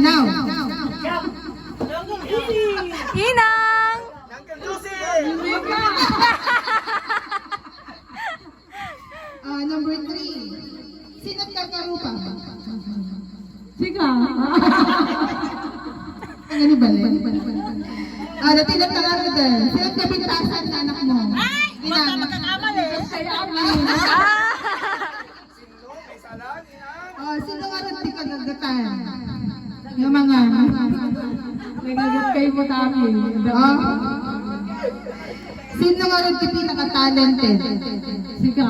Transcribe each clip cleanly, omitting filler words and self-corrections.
Now. Inang! Number 3. Sino't kakarupa? Sika. Ang ano ba rin? Dati lang talarada. Sino't kapintasan sa anak mo? Ay! Huwag ka magkakamali. Kaya ako Sino nga rin di kagagatan? Yung mga... nagagat kayo po tayo. Sino nga rin di pinaka-talented? Sika.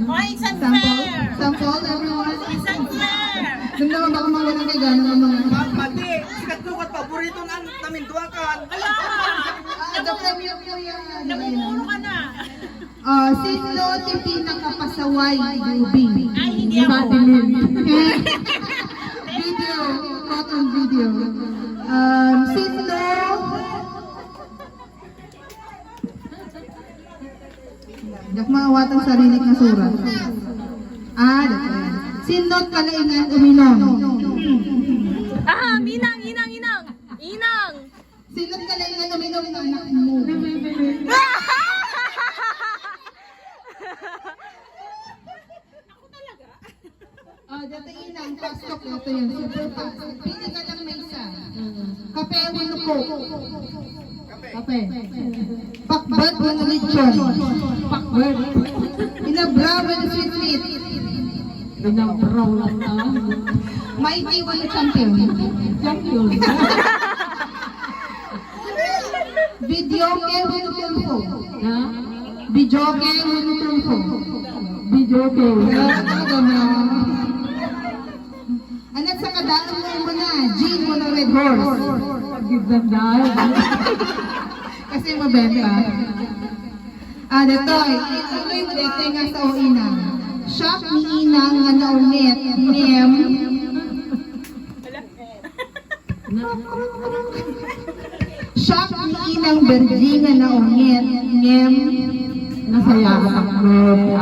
Hoy, isang Sample? fair! Sample, everyone? Isang fair! Doon naman baka mawala kay gano'n ng mga... Pati, sikat lukat paborito namin duwakan. Ala! The premium po yan. Namumuro ka na. Sino di pinaka-pasaway Ruby? Ay, hindi ako. Video, cotton video. Sino... Hindi ako maawatang sarili na surat. Sino't kalaingan uminom? Inang! Inang! Inang! Inang! Sino't kalaingan uminom ng anak mo? Dati inang, pastok ito yun. Super fast. Pili ka lang may isa. Kape, wino ko. Kape. Pakbad, wino lechon. Pakbird. Inabraw, wino sweet meat. Binabraw lang na. Mighty, wino champion. Champion. Video ke, wino tulfo. Ha? Video ke, wino tulfo. Video game. Anak sa kadaan mo na, Jean mo na Red Horse. Pagigandaan. Kasi mabenta. Datoy, ituloy mo dito nga sa uina. Shop ni Inang nga naungit, nem. Shop ni Inang Bergi nga naungit, nem. Nasaya ka takbo.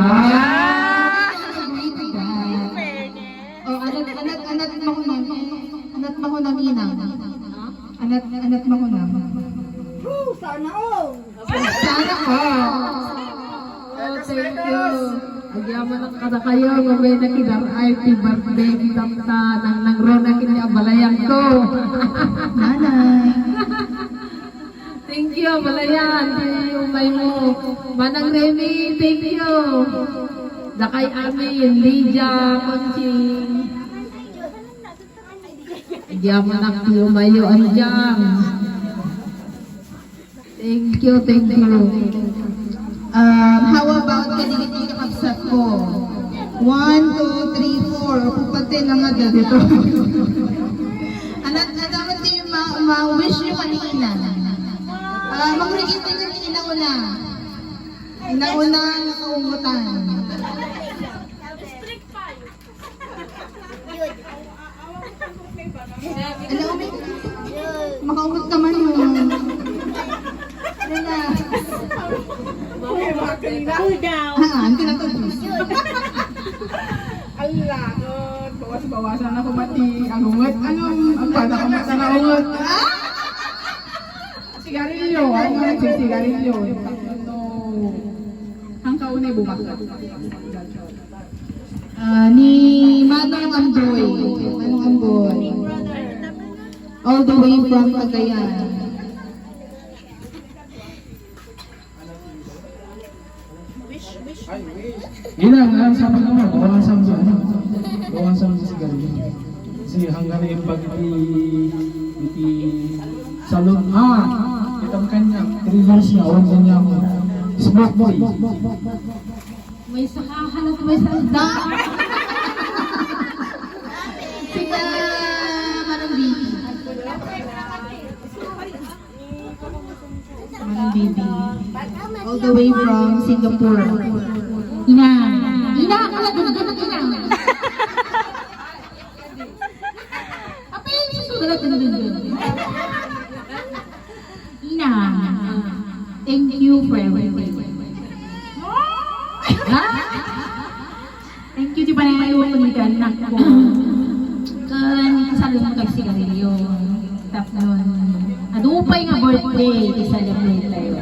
Anat mahunam Inang. Anat mahunam. Sana all! Sana ko. Oh, thank you. Agyaman ang kada kayo, gawin na kidar happy birthday kitamta nang nangrona kini abalayan ko. Nanay. Thank you, abalayan. Umay mo. Manang Remy, thank you. Dakay Amin, Lydia, Conching. Agyaman ang lumayo anjang. Thank you, thank you. How about kaniliti ka kapsat ko? 1, 2, 3, 4. Pupati lang nga dito. Anak, dapat din ma-wish nyo kanina. Magurigit na nyo inauna. Inauna nakaungutan. Alam mo, makaungot ka man yun. Ano na? Cool down. Haan, tinatapos. Ala, bawas-bawasan ako mati. Ang ungot, ang bata ko mata na ungot. Sigarilyo, ano nagsisigarilyo. Ang kaunay bumaklat. Ni Manong Amboy. Manong Amboy. All the way from Cagayan. Inang, sama naman, bawasan sa ano, bawasan sa sigarilyo. Kasi hanggang yung iti salon, kitang kanya, 3 years niya, order niya ako, smoke boy. May sakahan at may salda. Sika Manong Bibi. Manong Bibi. All the way from Singapore. Ina! Ina! Kala ganag-ganag ina! Apa yung susulat na ganag-ganag? Ina! Thank you for everything. Ha? Thank you di ba na yung anak ko? Kan, kasalo mo sigarilyo. Tapos, adupay nga birthday, i-celebrate tayo.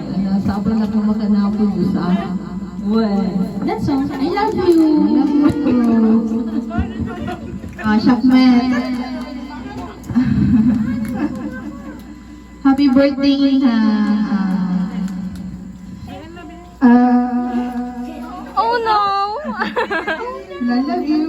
Sabang na kumaganapo sa well, that's all. I love you. I love you. Shakmet. Happy birthday, ha. Oh no! I love you.